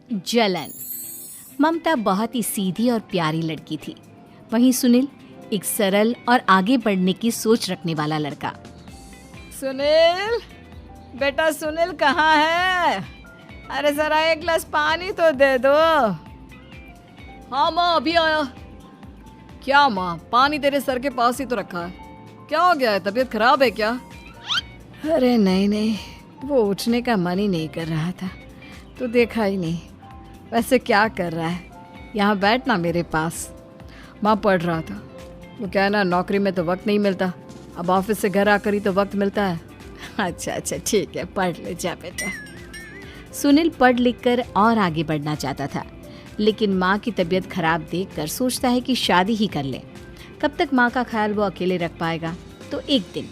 जलन। ममता बहुत ही सीधी और प्यारी लड़की थी, वहीं सुनील एक सरल और आगे बढ़ने की सोच रखने वाला लड़का। सुनील, बेटा सुनील कहाँ है? अरे जरा एक गिलास पानी तो दे दो। हाँ माँ, अभी आया। क्या माँ, पानी तेरे सर के पास ही तो रखा है, क्या हो गया है? तबीयत खराब है क्या? अरे नहीं नहीं, वो उठने का मन ही नहीं कर रहा था तो देखा ही नहीं। वैसे क्या कर रहा है? यहाँ बैठ ना मेरे पास। माँ पढ़ रहा था। वो क्या है ना, नौकरी में तो वक्त नहीं मिलता, अब ऑफिस से घर आकर ही तो वक्त मिलता है। अच्छा अच्छा ठीक है, पढ़ ले जा बेटा। सुनील पढ़ लिख कर और आगे बढ़ना चाहता था, लेकिन माँ की तबीयत खराब देखकर सोचता है कि शादी ही कर ले। कब तक माँ का ख्याल वो अकेले रख पाएगा? तो एक दिन,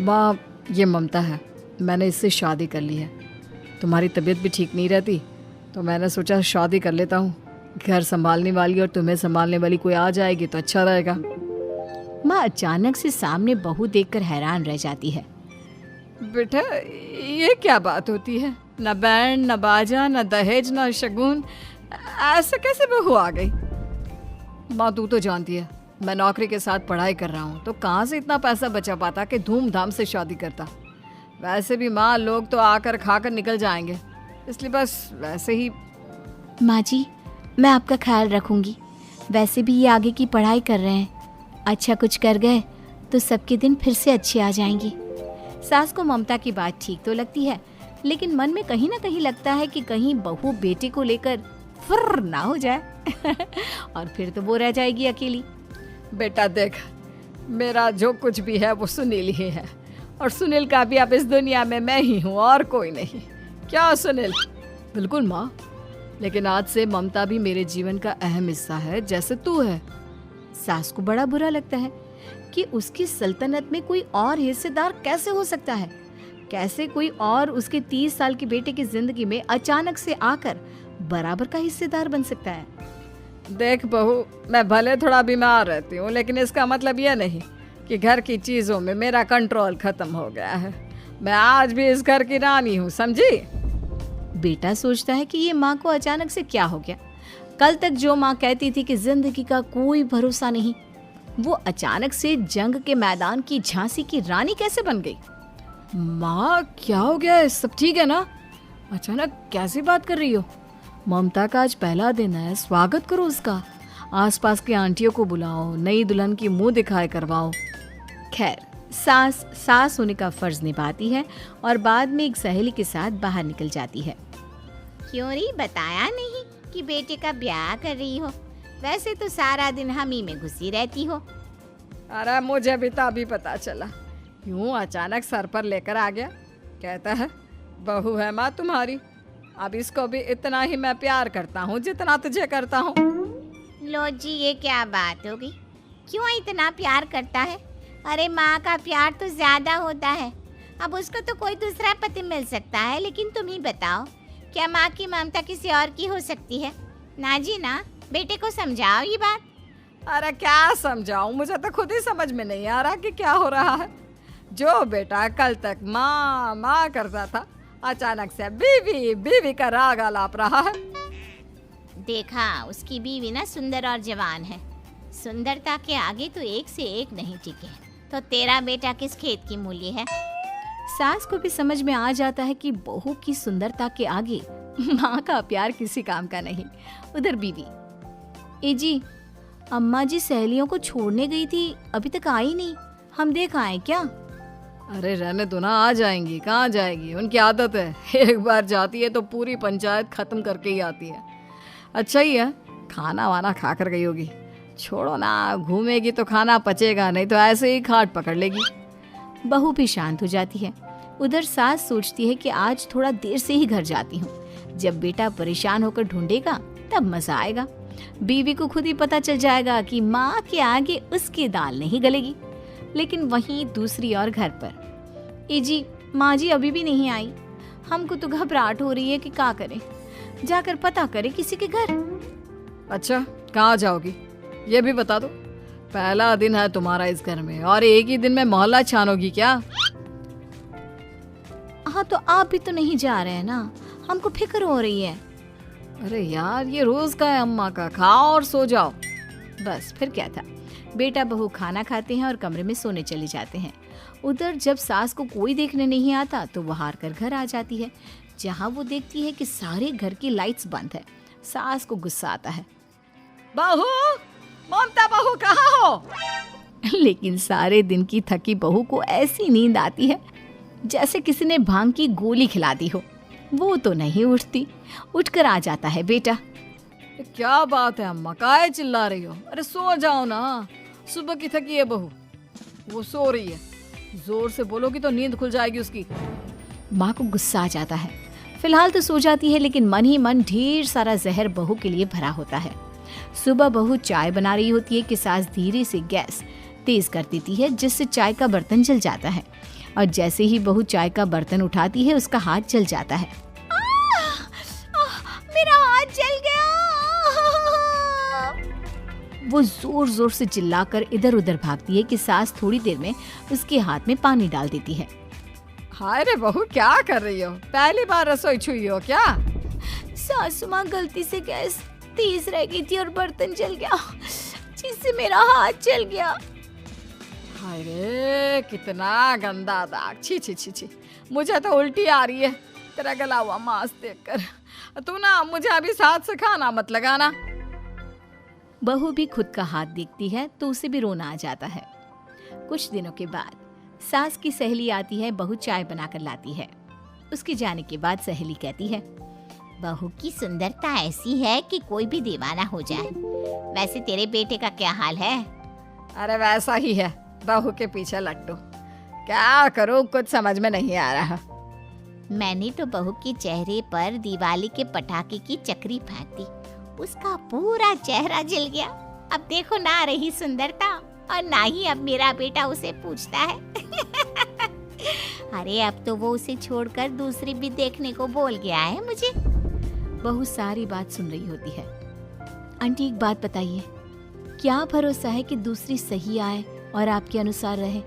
माँ ये ममता है, मैंने इससे शादी कर ली है। तुम्हारी तबीयत भी ठीक नहीं रहती तो मैंने सोचा शादी कर लेता हूँ। घर संभालने वाली और तुम्हें संभालने वाली कोई आ जाएगी तो अच्छा रहेगा। माँ अचानक से सामने बहू देखकर हैरान रह जाती है। बेटा ये क्या बात होती है? न बैंड, न बाजा, न दहेज, न शगुन, ऐसे कैसे बहू आ गई? माँ तू तो जानती है मैं नौकरी के साथ पढ़ाई कर रहा हूँ, तो कहाँ से इतना पैसा बचा पाता कि धूमधाम से शादी करता। वैसे भी माँ, लोग तो आकर खाकर निकल जाएंगे, इसलिए बस वैसे ही। माँ जी, मैं आपका ख्याल रखूंगी। वैसे भी ये आगे की पढ़ाई कर रहे हैं, अच्छा कुछ कर गए तो सबके दिन फिर से अच्छे आ जाएंगे। सास को ममता की बात ठीक तो लगती है, लेकिन मन में कहीं ना कहीं लगता है कि कहीं बहू बेटे को लेकर फुर्र ना हो जाए और फिर तो वो रह जाएगी अकेली। बेटा देख, मेरा जो कुछ भी है वो सुनील ही है, और सुनील का भी अब इस दुनिया में मैं ही हूँ और कोई नहीं। क्या सुनील? बिल्कुल माँ, लेकिन आज से ममता भी मेरे जीवन का अहम हिस्सा है, जैसे तू है। सास को बड़ा बुरा लगता है कि उसकी सल्तनत में कोई और हिस्सेदार कैसे हो सकता है। कैसे कोई और उसके 30 साल के बेटे की जिंदगी में अचानक से आकर बराबर का हिस्सेदार बन सकता है। देख बहू, मैं भले थोड़ा बीमार रहती हूँ, लेकिन इसका मतलब यह नहीं कि घर की चीजों में मेरा कंट्रोल खत्म हो गया है। मैं आज भी इस घर की रानी हूँ, समझी? बेटा सोचता है कि ये माँ को अचानक से क्या हो गया। कल तक जो माँ कहती थी कि जिंदगी का कोई भरोसा नहीं, वो अचानक से जंग के मैदान की झांसी की रानी कैसे बन गई? माँ क्या हो गया है? सब ठीक है ना? अचानक कैसी बात कर रही हो? ममता का आज पहला दिन है, स्वागत करो उसका। आसपास की आंटियों को बुलाओ, नई दुल्हन की मुंह दिखाए करवाओ। खैर, सास होने का फर्ज निभाती है और बाद में एक सहेली के साथ बाहर निकल जाती है। क्यों री बताया नहीं कि बेटे का ब्याह कर रही हो? वैसे तो सारा दिन हम ही में घुसी रहती हो। अरे मुझे भी तो अभी पता चला, यूं अचानक सर पर लेकर आ गया। कहता है बहू है माँ तुम्हारी, अब इसको भी इतना ही मैं प्यार करता हूँ जितना तुझे करता हूँ। लो जी, ये क्या बात होगी? क्यों इतना प्यार करता है? अरे माँ का प्यार तो ज्यादा होता है। अब उसको तो कोई दूसरा पति मिल सकता है, लेकिन तुम ही बताओ, क्या माँ की ममता किसी और की हो सकती है? ना जी ना, बेटे को समझाओ ये बात। अरे क्या समझाऊं, मुझे तो खुद ही समझ में नहीं आ रहा कि क्या हो रहा है। जो बेटा कल तक माँ माँ करता था, अचानक से बीवी बीवी का राग आलाप रहा है। देखा, उसकी बीवी ना सुंदर और जवान है। सुंदरता के आगे तो एक से एक नहीं टिके, तो तेरा बेटा किस खेत की मूली है? सास को भी समझ में आ जाता है कि बहू की सुंदरता के आगे माँ का प्यार किसी काम का नहीं। उधर बीवी, ए जी, अम्मा जी सहेलियों को छोड़ने गई थी, अभी तक आई नहीं, हम देख आए क्या? अरे रहने दो ना, आ जाएंगी। कहाँ जाएगी, उनकी आदत है, एक बार जाती है तो पूरी पंचायत खत्म करके ही आती है। अच्छा ही है, खाना वाना खा कर गई होगी। छोड़ो ना, घूमेगी तो खाना पचेगा, नहीं तो ऐसे ही खाट पकड़ लेगी। बहू भी शांत हो जाती है। उधर सास सोचती है कि आज थोड़ा देर से ही घर जाती हूँ, जब बेटा परेशान होकर ढूंढेगा तब मजा आएगा। बीवी को खुद ही पता चल जाएगा कि माँ के आगे उसकी दाल नहीं गलेगी। लेकिन वहीं दूसरी ओर घर पर, ए जी, माँ जी अभी भी नहीं आई, हमको तो घबराहट हो रही है कि क्या करें, जाकर पता करें किसी के घर। अच्छा, कहाँ जाओगी ये भी बता दो। पहला दिन है तुम्हारा इस घर में और एक ही दिन में मोहल्ला छानोगी क्या? हाँ, तो आप भी तो नहीं जा रहे हैं ना, हमको फिक्र हो रही है। अरे यार, ये रोज का है अम्मा का, खाओ और सो जाओ। बस फिर क्या था। बेटा बहू खाना खाते हैं और कमरे में सोने चले जाते हैं। उधर जब सास को कोई देखने नहीं आता तो वो हार कर घर आ जाती है, जहाँ वो देखती है कि सारे घर की लाइट्स बंद है। सास को गुस्सा आता है, बहू, ममता बहू कहाँ हो? लेकिन सारे दिन की थकी बहू को ऐसी नींद आती है जैसे किसी ने भांग की गोली खिला दी हो। वो तो नहीं उठती। उठकर आ जाता है बेटा। क्या बात है अम्मा, काहे चिल्ला रही हो? अरे सो जाओ ना, सुबह की थकी है बहू, वो सो रही है। जोर से बोलोगी तो नींद खुल जाएगी उसकी। माँ को गुस्सा आ जाता है। फिलहाल तो सो जाती है, लेकिन मन ही मन ढेर सारा जहर बहू के लिए भरा होता है। सुबह बहू चाय बना रही होती है कि सास धीरे से गैस तेज कर देती है, जिससे चाय का बर्तन जल जाता है। और जैसे ही बहू चाय का बर्तन उठाती है, उसका हाथ जल जाता है। मेरा हाथ जल गया। वो जोर जोर से चिल्लाकर इधर उधर भागती है कि सास थोड़ी देर में उसके हाथ में पानी डाल देती है। हाय रे बहू, क्या कर रही हो? पहली बार रसोई छुई हो क्या? सासू माँ गलती से गैस तेज रह गई थी और बर्तन जल गया, जिससे मेरा हाथ जल गया। हाय रे, कितना गंदा दाग। छी छी छी छी, मुझे तो उल्टी आ रही है तेरा गला हुआ मांस देखकर। तू ना मुझे अभी साथ से खाना मत लगाना। बहू भी खुद का हाथ देखती है तो उसे भी रोना आ जाता है। कुछ दिनों के बाद सास की सहेली आती है, बहू चाय बनाकर लाती है। उसके जाने के बाद सहेली कहती है, बहू की सुंदरता ऐसी है कि कोई भी दीवाना हो जाए। वैसे तेरे बेटे का क्या हाल है? अरे वैसा ही है, बहू के पीछे लट्टू। क्या करूं, कुछ समझ में नहीं आ रहा। मैंने तो बहू के चेहरे पर दिवाली के पटाखे की चक्री फेंक दी, उसका पूरा चेहरा जल गया। अब देखो ना रही सुंदरता, और ना ही अब मेरा बेटा उसे पूछता है। अरे अब तो वो उसे छोड़कर दूसरी भी देखने को बोल गया है मुझे। बहू सारी बात सुन रही होती है। आंटी एक बात बताइए, क्या भरोसा है कि दूसरी सही आए और आपके अनुसार रहे?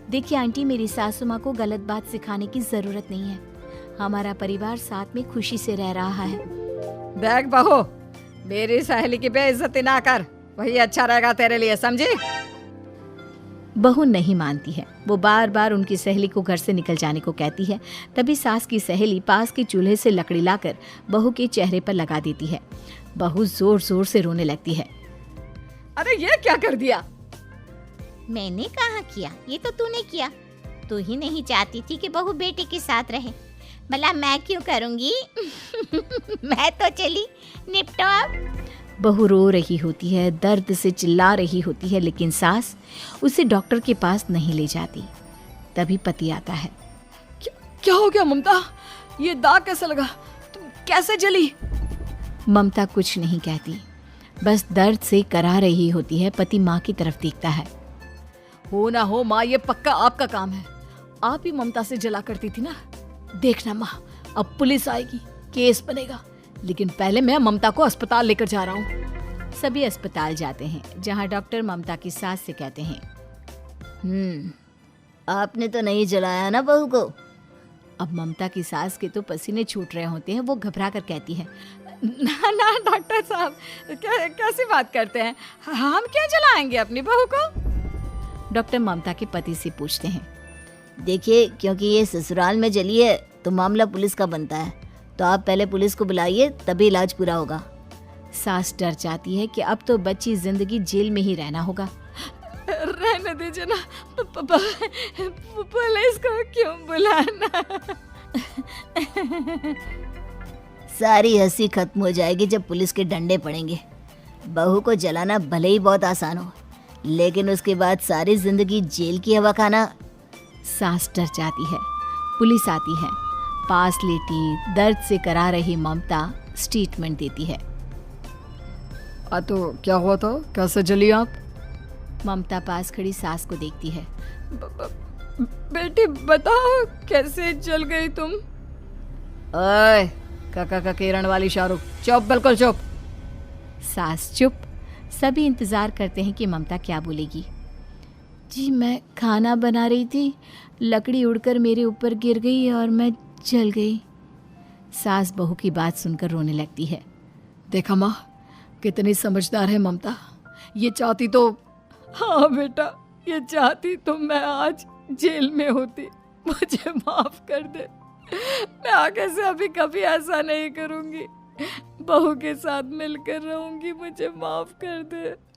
देखिए आंटी, मेरी सासू माँ को गलत बात सिखाने की जरूरत नहीं है। हमारा परिवार साथ में खुशी से रह रहा है। देख बहू, मेरी सहेली की बेइज्जती ना कर, वही अच्छा रहेगा तेरे लिए, समझी? बहू नहीं मानती है। वो बार बार उनकी सहेली को घर से निकल जाने को कहती है। तभी सास की सहेली पास के चूल्हे से लकड़ी लाकर बहू के चेहरे पर लगा देती है। बहू जोर जोर से रोने लगती है। अरे ये क्या कर दिया? मैंने कहाँ किया, ये तो तूने किया। तू ही नहीं चाहती थी कि बहू बेटे के साथ रहे, भला मैं क्यों करूँगी? मैं तो चली, निपटो अब। बहू रो रही होती है, दर्द से चिल्ला रही होती है, लेकिन सास उसे डॉक्टर के पास नहीं ले जाती। तभी पति आता है। क्या हो गया ममता? ये दाग कैसे लगा? तुम कैसे जली? ममता कुछ नहीं कहती, बस दर्द से करा रही होती है। पति माँ की तरफ देखता है। हो ना हो माँ, ये पक्का आपका काम है। आप ही ममता से जला करती थी ना। देखना माँ, अब पुलिस आएगी, केस बनेगा, लेकिन पहले मैं ममता को अस्पताल लेकर जा रहा हूँ। सभी अस्पताल जाते हैं, जहाँ डॉक्टर ममता की सास से कहते हैं, आपने तो नहीं जलाया ना बहू को? अब ममता की सास के तो पसीने छूट रहे होते हैं। वो घबरा कर कहती है, ना ना डॉक्टर साहब, कैसी बात करते हैं? हम क्या जलाएंगे अपनी बहू को? डॉक्टर ममता के पति से पूछते हैं। देखिए, क्योंकि ये ससुराल में जली है तो मामला पुलिस का बनता है, तो आप पहले पुलिस को बुलाइए, तभी इलाज पूरा होगा। सास डर जाती है कि अब तो बच्ची जिंदगी जेल में ही रहना होगा। रहने दीजिए ना, पुलिस को क्यों बुलाना? सारी हंसी खत्म हो जाएगी जब पुलिस के डंडे पड़ेंगे। बहू को जलाना भले ही बहुत आसान हो, लेकिन उसके बाद सारी जिंदगी जेल की हवा खाना। सास डर जाती है। पुलिस आती है। पास लेटी दर्द से करा रही ममता स्टेटमेंट देती है। तो क्या हुआ था? कैसे जली आप? ममता पास खड़ी सास को देखती है। बेटी बताओ, कैसे जल गई तुम? ओए, काका का किरण वाली शाहरुख, चुप, बिल्कुल चुप। सास चुप। सभी इंतजार करते हैं कि ममता क्या बोलेगी। जी मैं खाना बना रही थी, लकड़ी उड़कर मेरे ऊपर गिर गई और मैं जल गई। सास बहू की बात सुनकर रोने लगती है। देखा माँ, कितनी समझदार है ममता। ये चाहती तो, हाँ बेटा, ये चाहती तो मैं आज जेल में होती। मुझे माफ कर दे। मैं आगे से अभी कभी ऐसा नहीं करूंगी। बहू के साथ मिलकर रहूंगी। मुझे माफ कर दे।